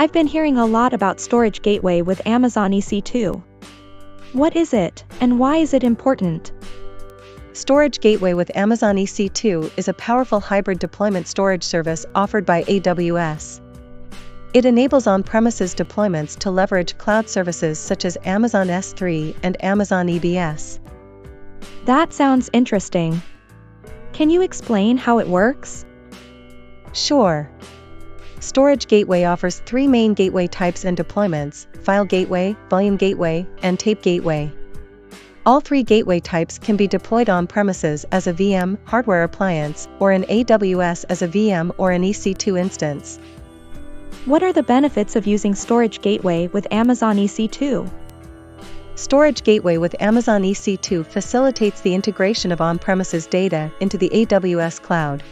I've been hearing a lot about Storage Gateway with Amazon EC2. What is it, and why is it important? Storage Gateway with Amazon EC2 is a powerful hybrid deployment storage service offered by AWS. It enables on-premises deployments to leverage cloud services such as Amazon S3 and Amazon EBS. That sounds interesting. Can you explain how it works? Sure. Storage Gateway offers three main gateway types and deployments: File Gateway, Volume Gateway, and Tape Gateway. All three gateway types can be deployed on-premises as a VM, hardware appliance, or in AWS as a VM or an EC2 instance. What are the benefits of using Storage Gateway with Amazon EC2? Storage Gateway with Amazon EC2 facilitates the integration of on-premises data into the AWS cloud.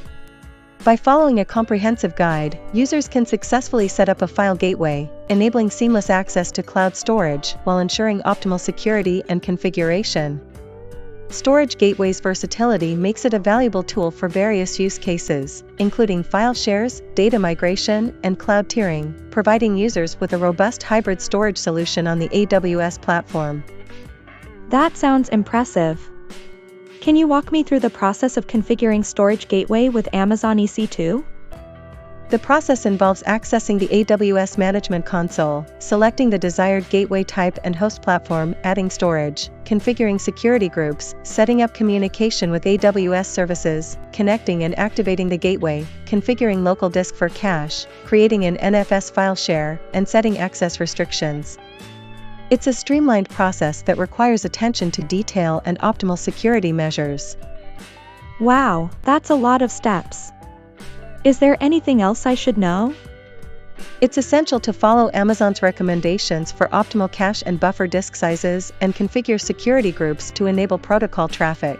By following a comprehensive guide, users can successfully set up a file gateway, enabling seamless access to cloud storage while ensuring optimal security and configuration. Storage Gateway's versatility makes it a valuable tool for various use cases, including file shares, data migration, and cloud tiering, providing users with a robust hybrid storage solution on the AWS platform. That sounds impressive. Can you walk me through the process of configuring Storage Gateway with Amazon EC2? The process involves accessing the AWS Management Console, selecting the desired gateway type and host platform, adding storage, configuring security groups, setting up communication with AWS services, connecting and activating the gateway, configuring local disk for cache, creating an NFS file share, and setting access restrictions. It's a streamlined process that requires attention to detail and optimal security measures. Wow, that's a lot of steps. Is there anything else I should know? It's essential to follow Amazon's recommendations for optimal cache and buffer disk sizes and configure security groups to enable protocol traffic.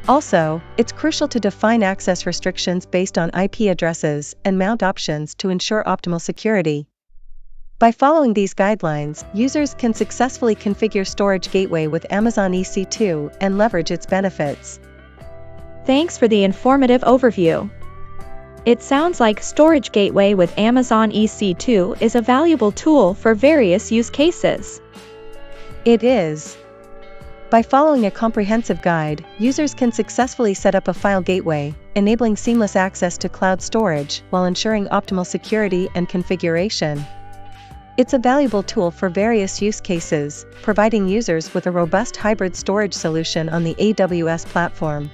Also, it's crucial to define access restrictions based on IP addresses and mount options to ensure optimal security. By following these guidelines, users can successfully configure Storage Gateway with Amazon EC2 and leverage its benefits. Thanks for the informative overview. It sounds like Storage Gateway with Amazon EC2 is a valuable tool for various use cases. It is. By following a comprehensive guide, users can successfully set up a file gateway, enabling seamless access to cloud storage while ensuring optimal security and configuration. It's a valuable tool for various use cases, providing users with a robust hybrid storage solution on the AWS platform.